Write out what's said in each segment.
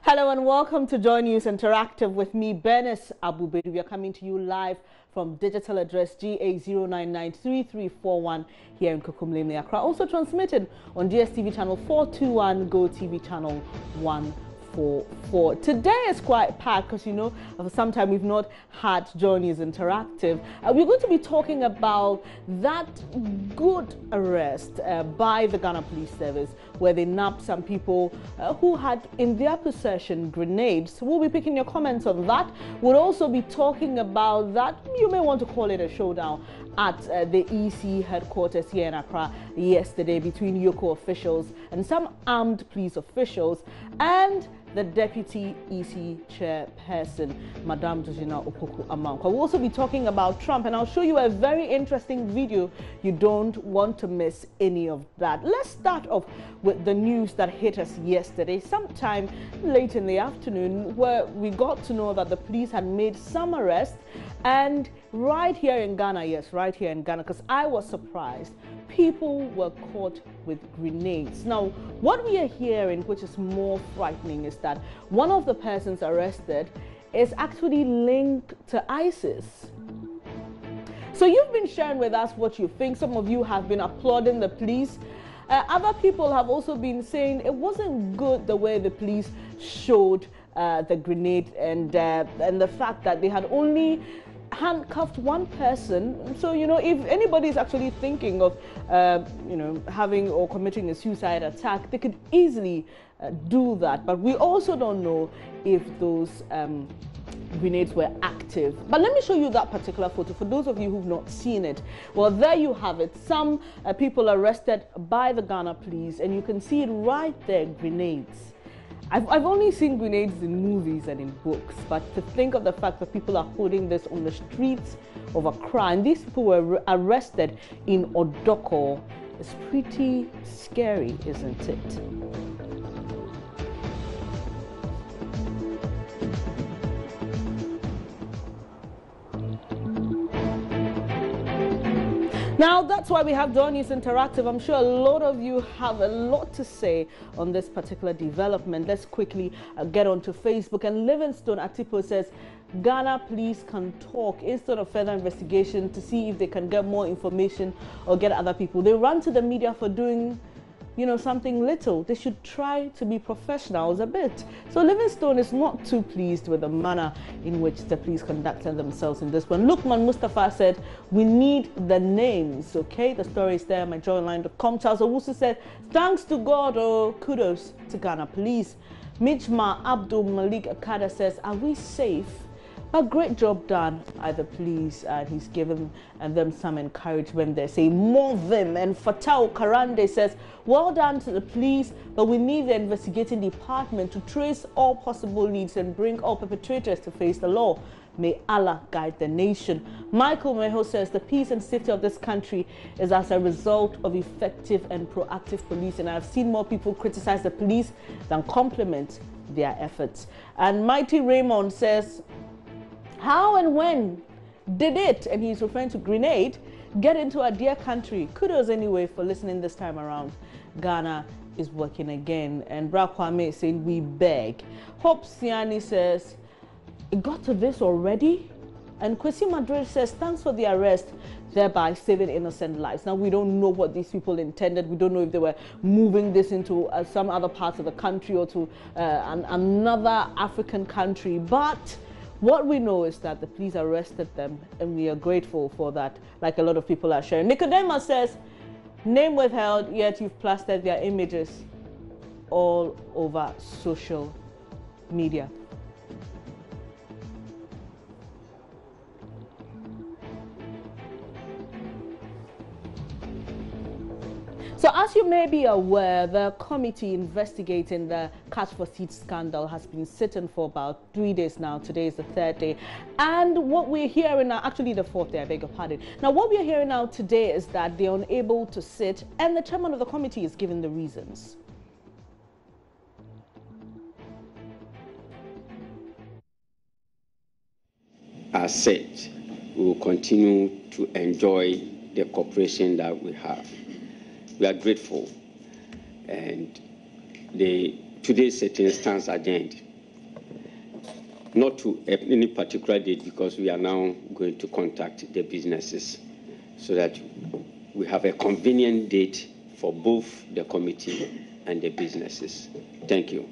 Hello and welcome to Joy News Interactive with me, Bernice Abubedu. We are coming to you live from digital address GA0993341 here in Kokomlemle, Accra. Also transmitted on DSTV channel 421, Go TV channel 144. Today is quite packed because, you know, for some time we've not had Joy News Interactive. We're going to be talking about that good arrest by the Ghana Police Service where they nabbed some people who had in their possession grenades. We'll be picking your comments on that. We'll also be talking about that, you may want to call it a showdown at the EC headquarters here in Accra yesterday between Yoko officials and some armed police officials and the deputy EC chairperson, Madame Georgina Opoku-Amankwah. We'll also be talking about Trump, and I'll show you a very interesting video. You don't want to miss any of that. Let's start off with the news that hit us yesterday, sometime late in the afternoon, where we got to know that the police had made some arrests. And right here in Ghana, yes, right here in Ghana, because I was surprised, people were caught with grenades. Now, what we are hearing, which is more frightening, is that one of the persons arrested is actually linked to ISIS. So you've been sharing with us what you think. Some of you have been applauding the police. Other people have also been saying it wasn't good the way the police showed the grenade and the fact that they had only handcuffed one person. So, you know, if anybody is actually thinking of, you know, having or committing a suicide attack, they could easily do that. But we also don't know if those grenades were active. But let me show you that particular photo for those of you who've not seen it. Well, there you have it. Some people arrested by the Ghana police, and you can see it right there, grenades. I've only seen grenades in movies and in books, but to think of the fact that people are holding this on the streets of Accra, and these people were arrested in Odoko, is pretty scary, isn't it? Now, that's why we have Joy News Interactive. I'm sure a lot of you have a lot to say on this particular development. Let's quickly get onto Facebook. And Livingstone Atipo says, Ghana police can talk instead of further investigation to see if they can get more information or get other people. They run to the media for doing, you know, something little. They should try to be professionals a bit. So Livingstone is not too pleased with the manner in which the police conducted themselves in this one. Lukman Mustafa said, we need the names, okay? The story is there, myjoyonline.com. Charles Owusu said, thanks to God, or kudos to Ghana police. Mijma Abdul Malik Akada says, are we safe? A great job done by the police, and he's given them some encouragement. They say more of them. And Fatao Karande says, well done to the police, but we need the investigating department to trace all possible leads and bring all perpetrators to face the law. May Allah guide the nation. Michael Meho says the peace and safety of this country is as a result of effective and proactive police. And I've seen more people criticize the police than compliment their efforts. And Mighty Raymond says, how and when did it, and he's referring to grenade, get into our dear country? Kudos anyway for listening this time around. Ghana is working again. And Bra Kwame is saying, we beg. Hope Siani says, it got to this already? And Kwesi Madrid says, thanks for the arrest, thereby saving innocent lives. Now, we don't know what these people intended. We don't know if they were moving this into some other parts of the country or to another African country. But what we know is that the police arrested them, and we are grateful for that, like a lot of people are sharing. Nicodemus says, name withheld, yet you've plastered their images all over social media. So as you may be aware, the committee investigating the Catch for Seeds scandal has been sitting for about 3 days now. Today is the third day. And what we're hearing now, actually the fourth day, I beg your pardon. Now what we're hearing now today is that they're unable to sit, and the chairman of the committee is giving the reasons. As said, we will continue to enjoy the cooperation that we have. We are grateful, and today's sitting stands adjourned. not to any particular date, because we are now going to contact the businesses so that we have a convenient date for both the committee and the businesses. Thank you.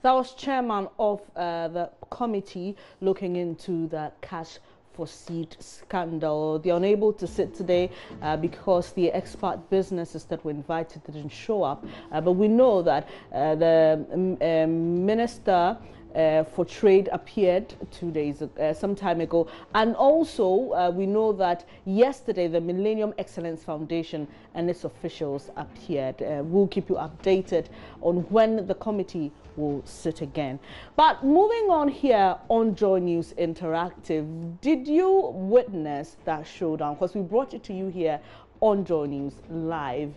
That was chairman of the committee looking into the cash for seed scandal. They're unable to sit today because the expert businesses that were invited didn't show up. But we know that the minister for trade appeared some time ago, and also we know that yesterday the Millennium Excellence Foundation and its officials appeared. We'll keep you updated on when the committee will sit again. But moving on here on Joy News Interactive, did you witness that showdown? Because we brought it to you here on Joy News Live.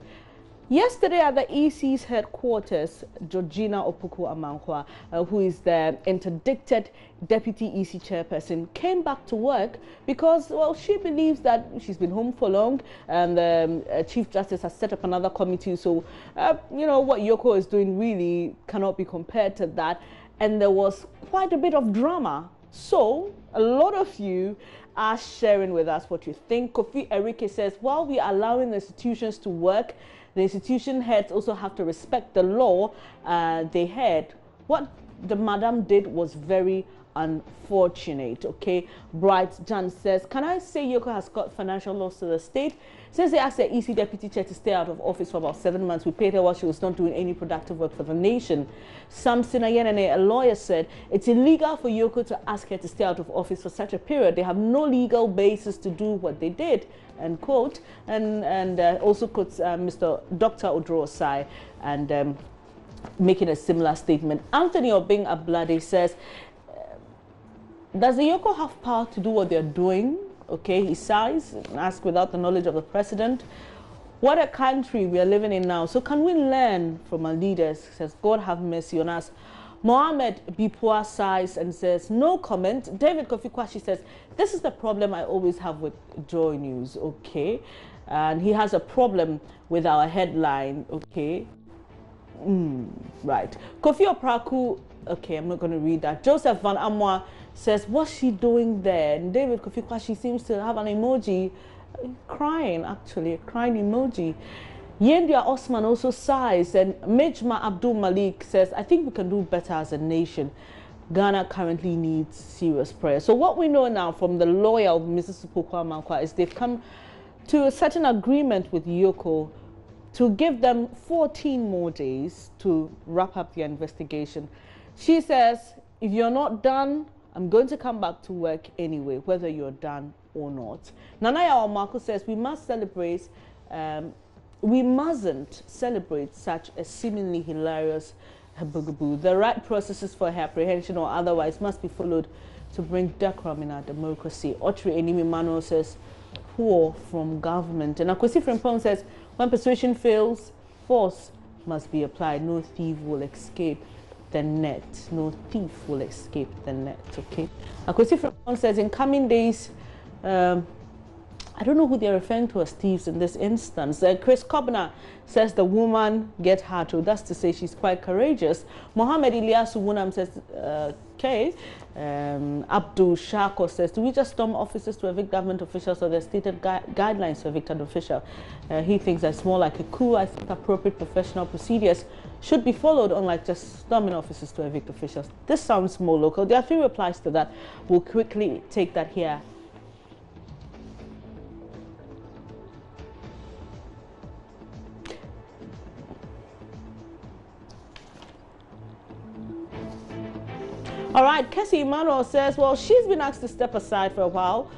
Yesterday at the EC's headquarters, Georgina Opoku-Amankwah, who is the interdicted deputy EC chairperson, came back to work because, well, she believes that she's been home for long and the Chief Justice has set up another committee. So, you know, what Yoko is doing really cannot be compared to that. And there was quite a bit of drama. So, a lot of you are sharing with us what you think. Kofi Erike says, while we are allowing the institutions to work, the institution heads also have to respect the law they had. What the madam did was very unfortunate. Okay, Bright John says, can I say Yoko has got financial loss to the state? Since they asked the EC deputy chair to stay out of office for about 7 months, we paid her while she was not doing any productive work for the nation. Samson Ayenene, a lawyer, said it's illegal for Yoko to ask her to stay out of office for such a period. They have no legal basis to do what they did, end quote. And also quotes Mr. Dr. Odro Osai and making a similar statement. Anthony Obing Ablade says, does the Yoko have power to do what they're doing? Okay, he sighs and asks, without the knowledge of the president. What a country we are living in now. So can we learn from our leaders? He says, God have mercy on us. Mohammed Bipua sighs and says, no comment. David Kofi Kwashi says, this is the problem I always have with Joy News. Okay, and he has a problem with our headline. Okay, right. Kofi Opraku, okay, I'm not going to read that. Joseph Van Amwa says, what's she doing there? And David Kofi Kwashi seems to have an emoji crying, actually, a crying emoji. Yendia Osman also sighs, and Mijma Abdul Malik says, I think we can do better as a nation. Ghana currently needs serious prayer. So what we know now from the lawyer of Mrs. Opoku-Amankwah is they've come to a certain agreement with Yoko to give them 14 more days to wrap up their investigation. She says, if you're not done, I'm going to come back to work anyway, whether you're done or not. Nanaya Omako says, we mustn't celebrate such a seemingly hilarious bugaboo. The right processes for her apprehension or otherwise must be followed to bring decorum in our democracy. Otri Enimi Manuel says, poor from government. And Akwesi Frimpong says, when persuasion fails, force must be applied. No thief will escape the net. No thief will escape the net. Okay. Akwesi Frimpong says, in coming days, I don't know who they're referring to as thieves in this instance. Chris Kobner says the woman get her to. That's to say she's quite courageous. Mohammed Ilyasu Wunam says, okay. Abdul Shako says, do we just storm offices to evict government officials or their stated guidelines to evict an official? He thinks that's more like a coup. I think appropriate professional procedures should be followed, unlike just storming offices to evict officials. This sounds more local. There are 3 replies to that. We'll quickly take that here. All right, Kessie Emmanuel says, well, she's been asked to step aside for a while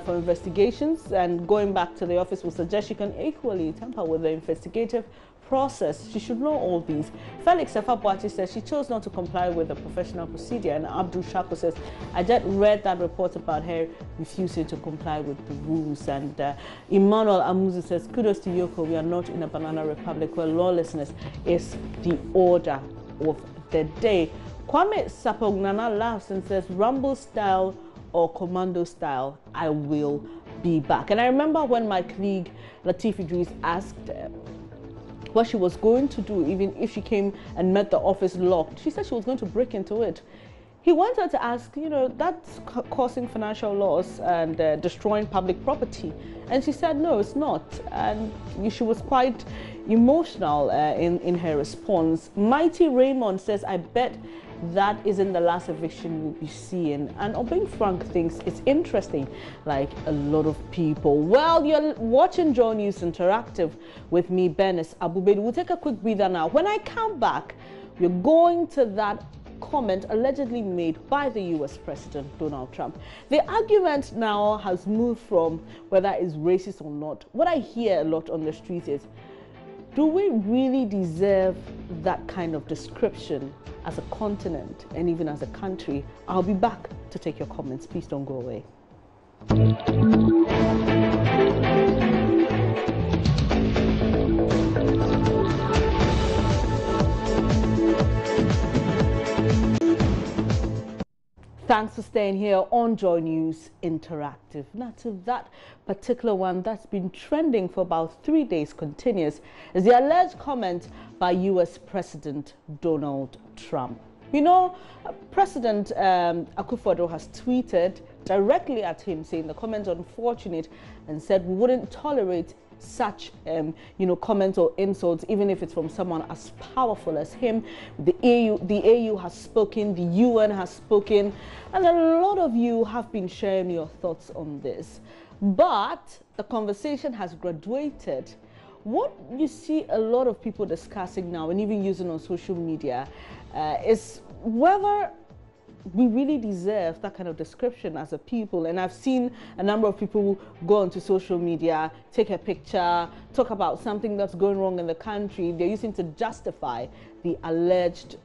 for investigations, and going back to the office will suggest she can equally tamper with the investigative process. She should know all these. Felix Efabuachi says she chose not to comply with the professional procedure, and Abdul Shako says, I just read that report about her refusing to comply with the rules. And Emmanuel Amuzu says, kudos to Yoko, we are not in a banana republic where lawlessness is the order of the day. Kwame Sapognana laughs and says, Rumble style or commando style, I will be back. And I remember when my colleague Latif Idris asked what she was going to do, even if she came and met the office locked. She said she was going to break into it. He wanted to ask, you know, that's causing financial loss and destroying public property. And she said, no, it's not. And she was quite emotional in her response. Mighty Raymond says, I bet that isn't the last eviction we'll be seeing. And Obeng Frank thinks it's interesting, like a lot of people. Well, you're watching Joy News Interactive with me, Bernice Abubedi. We'll take a quick breather now. When I come back, we're going to that comment allegedly made by the US President Donald Trump. The argument now has moved from whether it's racist or not. What I hear a lot on the streets is, do we really deserve that kind of description as a continent and even as a country? I'll be back to take your comments. Please don't go away. Thanks for staying here on Joy News Interactive. Now to that particular one that's been trending for about 3 days continuous is the alleged comment by US President Donald Trump. You know, President Akufo-Addo has tweeted directly at him saying the comment was unfortunate and said we wouldn't tolerate such comments or insults, even if it's from someone as powerful as him. The AU has spoken, the UN has spoken, and a lot of you have been sharing your thoughts on this. But the conversation has graduated. What you see a lot of people discussing now and even using on social media is whether we really deserve that kind of description as a people. And I've seen a number of people go onto social media, take a picture, talk about something that's going wrong in the country. They're using to justify the alleged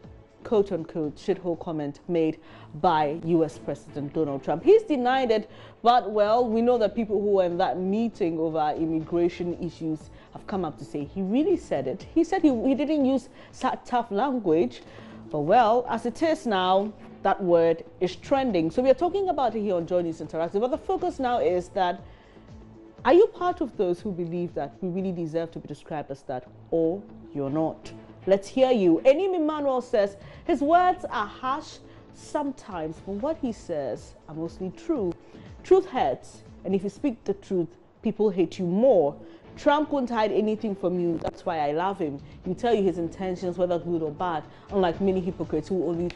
quote-unquote shithole comment made by US President Donald Trump. He's denied it, but well, we know that people who were in that meeting over immigration issues have come up to say he really said it. He said he didn't use such tough language, but well, as it is now, that word is trending. So we are talking about it here on Joy News Interactive, but the focus now is that, are you part of those who believe that we really deserve to be described as that, or you're not? Let's hear you. Enim Emmanuel says his words are harsh sometimes, but what he says are mostly true. Truth hurts, and if you speak the truth, people hate you more. Trump won't hide anything from you. That's why I love him. He'll tell you his intentions, whether good or bad, unlike many hypocrites who only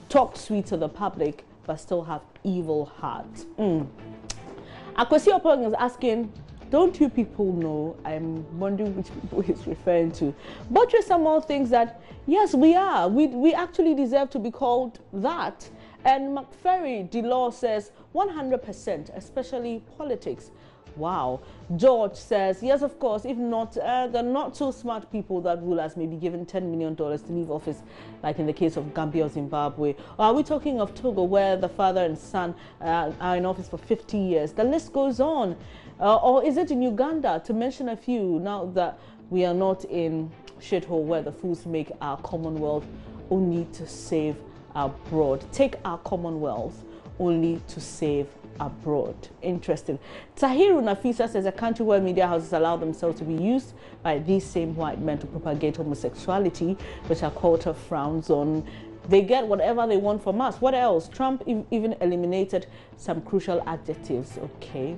talk sweet to the public but still have evil hearts. Akwesi Opong is asking, don't you people know? I'm wondering which people he's referring to. Butcher Samuel thinks that, yes, we are. We actually deserve to be called that. And McFerry DeLaw says 100%, especially politics. Wow. George says, yes, of course, if not, the not so smart people that rule us may be given $10 million to leave office, like in the case of Gambia or Zimbabwe. Or are we talking of Togo, where the father and son are in office for 50 years? The list goes on. Or is it in Uganda, to mention a few, now that we are not in shithole where the fools make our Commonwealth only to save abroad. Take our Commonwealth only to save abroad. Interesting. Tahiru Nafisa says a country where media houses allow themselves to be used by these same white men to propagate homosexuality, which our culture frowns on. They get whatever they want from us. What else? Trump even eliminated some crucial adjectives. Okay.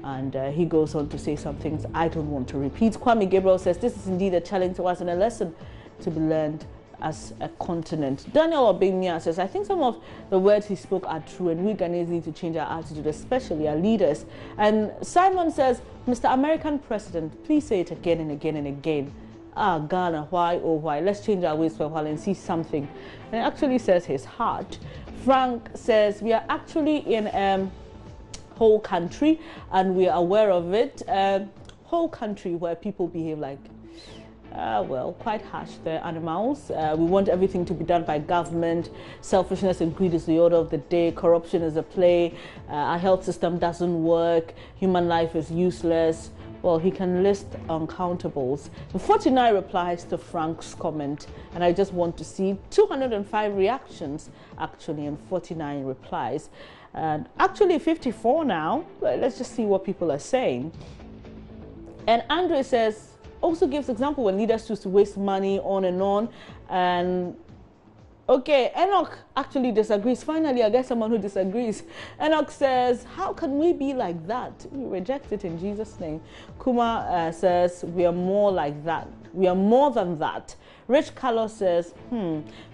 And he goes on to say some things I don't want to repeat. Kwame Gabriel says this is indeed a challenge to us and a lesson to be learned as a continent. Daniel Obemia says, I think some of the words he spoke are true and we Ghanaians need to change our attitude, especially our leaders. And Simon says, Mr. American President, please say it again and again and again. Ah, Ghana, why, oh why? Let's change our ways for a while and see something. And it actually says his heart. Frank says, we are actually in whole country and we are aware of it. Whole country where people behave like well, quite harsh. They're animals. We want everything to be done by government. Selfishness and greed is the order of the day. Corruption is a play. Our health system doesn't work. Human life is useless. Well, he can list uncountables. 49 replies to Frank's comment, and I just want to see 205 reactions, actually, and 49 replies. And actually 54 now. Let's just see what people are saying. And Andre says, also gives example when leaders choose to waste money on and on. And okay, Enoch actually disagrees. Finally, I guess someone who disagrees. Enoch says, how can we be like that? We reject it in Jesus' name. Kuma says, we are more like that. We are more than that. Rich Carlos says,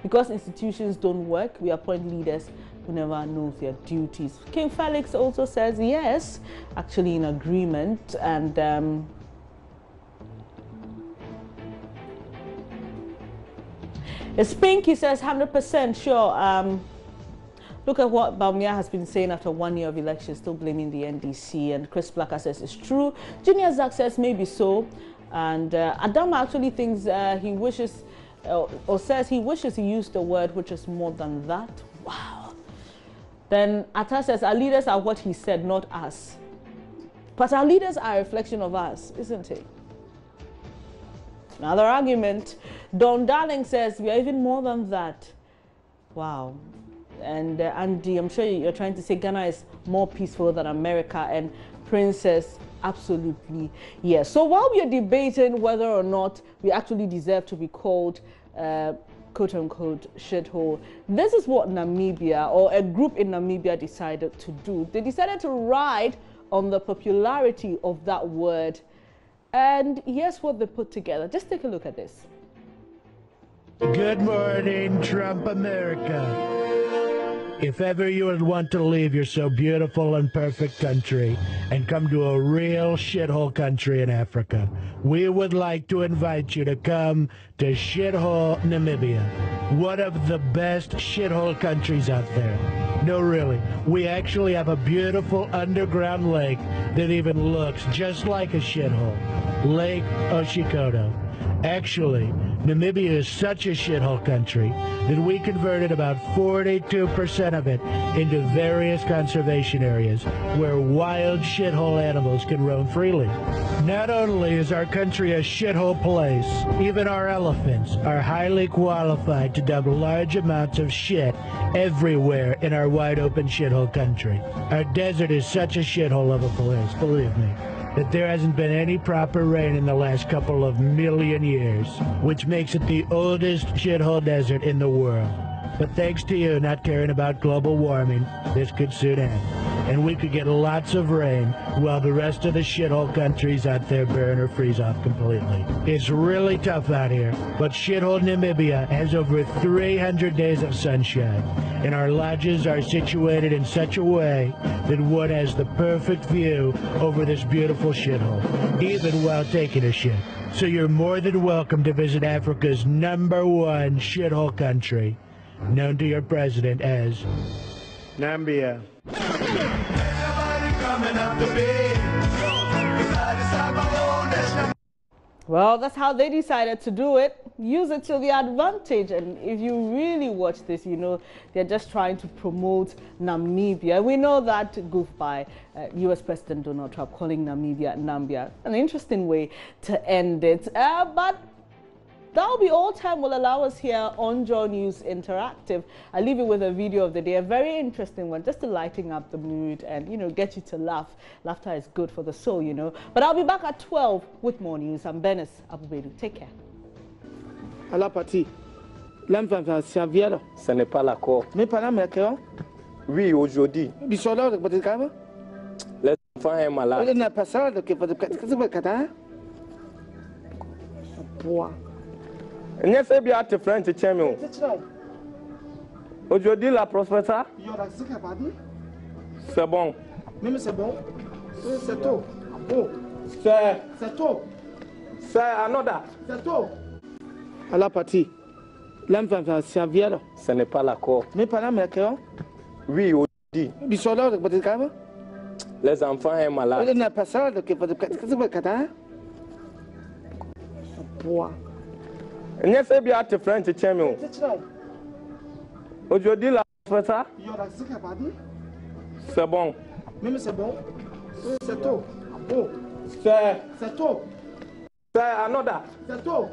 because institutions don't work, we appoint leaders who never know their duties. King Felix also says, yes, actually in agreement. And Spinky says 100% sure. Look at what Bawumia has been saying after 1 year of elections, still blaming the NDC. And Chris Blacker says it's true. Junior Zach says maybe so. And Adama actually thinks he wishes, or says he wishes he used the word which is more than that. Wow. Then Atta says our leaders are what he said, not us. But our leaders are a reflection of us, isn't it? Another argument. Don Darling says we are even more than that. Wow. And Andy, I'm sure you're trying to say Ghana is more peaceful than America. And Princess, absolutely yes. So while we are debating whether or not we actually deserve to be called quote-unquote shithole, this is what Namibia, or a group in Namibia, decided to do. They decided to ride on the popularity of that word. And here's what they put together. Just take a look at this. Good morning, Trump America. If ever you would want to leave your so beautiful and perfect country and come to a real shithole country in Africa, we would like to invite you to come to shithole Namibia, one of the best shithole countries out there. No, really, we actually have a beautiful underground lake that even looks just like a shithole, Lake Oshikoto. Actually, Namibia is such a shithole country that we converted about 42% of it into various conservation areas where wild shithole animals can roam freely. Not only is our country a shithole place, even our elephants are highly qualified to dump large amounts of shit everywhere in our wide open shithole country. Our desert is such a shithole of a place, believe me, that there hasn't been any proper rain in the last couple of million years, which makes it the oldest shithole desert in the world. But thanks to you not caring about global warming, this could soon end, and we could get lots of rain while the rest of the shithole countries out there burn or freeze off completely. It's really tough out here, but shithole Namibia has over 300 days of sunshine, and our lodges are situated in such a way that one has the perfect view over this beautiful shithole, even while taking a shit. So you're more than welcome to visit Africa's #1 shithole country, known to your president as Nambia. Well, that's how they decided to do it. Use it to their advantage. And if you really watch this, you know they're just trying to promote Namibia. We know that goof by US President Donald Trump calling Namibia Nambia. An interesting way to end it. But that'll be all time will allow us here on Joy News Interactive. I'll leave you with a video of the day, a very interesting one, just to lighten up the mood and, you know, get you to laugh. Laughter is good for the soul, you know. But I'll be back at 12 with more news. I'm Benes Abubedu. Take care. À la partie. L'enfant servir. Ce n'est pas l'accord. Mais pas la mère. Oui, aujourd'hui. Bisola de Boticava. L'enfant est malade. Il n'a pas ça de que le Qatar. Bois. Il a fait bien te faire un petit chien. Aujourd'hui, la prospecta. C'est bon. Même c'est bon. C'est tout. Oh. C'est tout. C'est another. C'est tout. À la partie. L'enfant servir. Ce n'est pas l'accord. Mais pas la mère. Oui, aujourd'hui. Bisola de Boticava. Les enfants sont malades. Il n'a pas ça de que le Qatar. Bois. Il a fait bien te faire un petit chien. Aujourd'hui, la prospecta. C'est bon. Même c'est bon. C'est tout. Oh. C'est tout. C'est another. C'est tout.